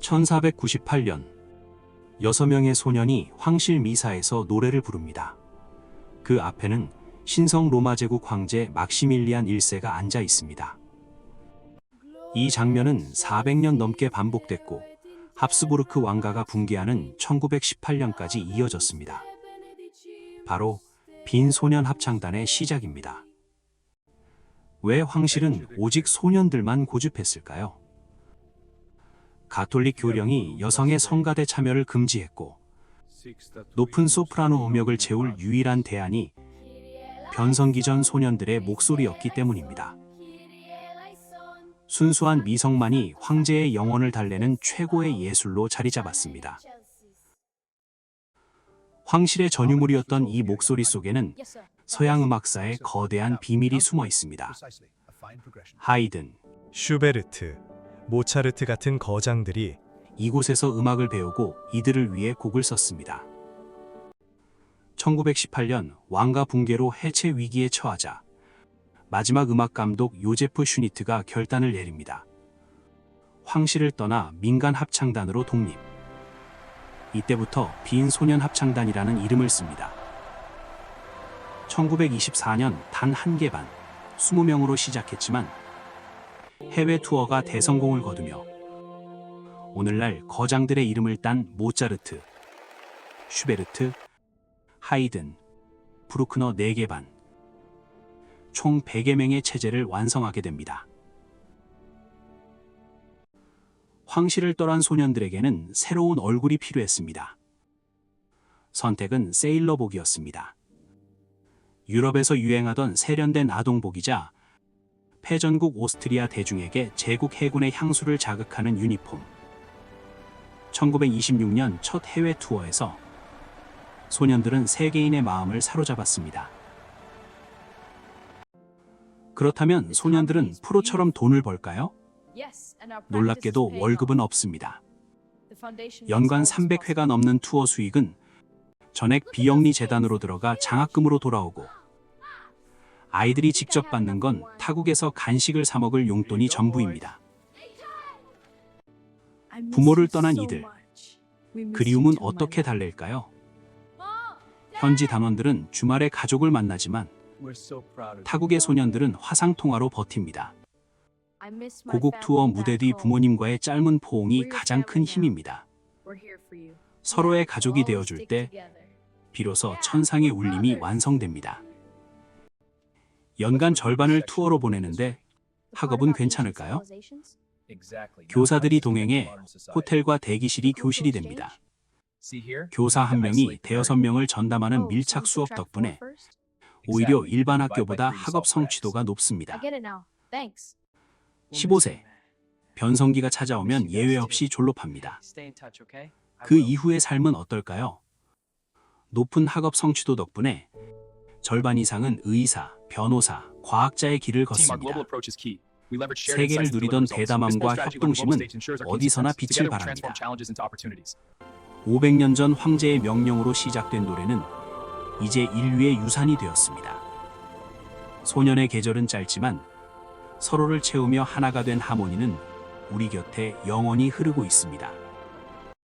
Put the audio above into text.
1498년 6명의 소년이 황실 미사에서 노래를 부릅니다. 그 앞에는 신성 로마 제국 황제 막시밀리안 1세가 앉아 있습니다. 이 장면은 400년 넘게 반복됐고 합스부르크 왕가가 붕괴하는 1918년까지 이어졌습니다. 바로 빈 소년 합창단의 시작입니다. 왜 황실은 오직 소년들만 고집했을까요? 가톨릭 교령이 여성의 성가대 참여를 금지했고 높은 소프라노 음역을 채울 유일한 대안이 변성기 전 소년들의 목소리였기 때문입니다. 순수한 미성만이 황제의 영혼을 달래는 최고의 예술로 자리 잡았습니다. 황실의 전유물이었던 이 목소리 속에는 서양 음악사의 거대한 비밀이 숨어 있습니다. 하이든, 슈베르트, 모차르트 같은 거장들이 이곳에서 음악을 배우고 이들을 위해 곡을 썼습니다. 1918년 왕가 붕괴로 해체 위기에 처하자 마지막 음악 감독 요제프 슈니트가 결단을 내립니다. 황실을 떠나 민간 합창단으로 독립. 이때부터 빈 소년 합창단이라는 이름을 씁니다. 1924년 단 한 개 반, 20명으로 시작했지만 해외 투어가 대성공을 거두며 오늘날 거장들의 이름을 딴 모차르트, 슈베르트, 하이든, 브루크너 4개 반, 총 100여 명의 체제를 완성하게 됩니다. 황실을 떠난 소년들에게는 새로운 얼굴이 필요했습니다. 선택은 세일러복이었습니다. 유럽에서 유행하던 세련된 아동복이자 패전국 오스트리아 대중에게 제국 해군의 향수를 자극하는 유니폼. 1926년 첫 해외 투어에서 소년들은 세계인의 마음을 사로잡았습니다. 그렇다면 소년들은 프로처럼 돈을 벌까요? 놀랍게도 월급은 없습니다. 연간 300회가 넘는 투어 수익은 전액 비영리 재단으로 들어가 장학금으로 돌아오고 아이들이 직접 받는 건 타국에서 간식을 사 먹을 용돈이 전부입니다. 부모를 떠난 이들, 그리움은 어떻게 달랠까요? 현지 단원들은 주말에 가족을 만나지만 타국의 소년들은 화상통화로 버팁니다. 고국 투어 무대 뒤 부모님과의 짧은 포옹이 가장 큰 힘입니다. 서로의 가족이 되어줄 때 비로소 천상의 울림이 완성됩니다. 연간 절반을 투어로 보내는데 학업은 괜찮을까요? 교사들이 동행해 호텔과 대기실이 교실이 됩니다. 교사 한 명이 대여섯 명을 전담하는 밀착 수업 덕분에 오히려 일반 학교보다 학업 성취도가 높습니다. 15세, 변성기가 찾아오면 예외 없이 졸업합니다. 그 이후의 삶은 어떨까요? 높은 학업 성취도 덕분에 절반 이상은 의사, 변호사, 과학자의 길을 걷습니다. 세계를 누리던 대담함과 협동심은 어디서나 빛을 발합니다. 500년 전 황제의 명령으로 시작된 노래는 이제 인류의 유산이 되었습니다. 소년의 계절은 짧지만 서로를 채우며 하나가 된 하모니는 우리 곁에 영원히 흐르고 있습니다.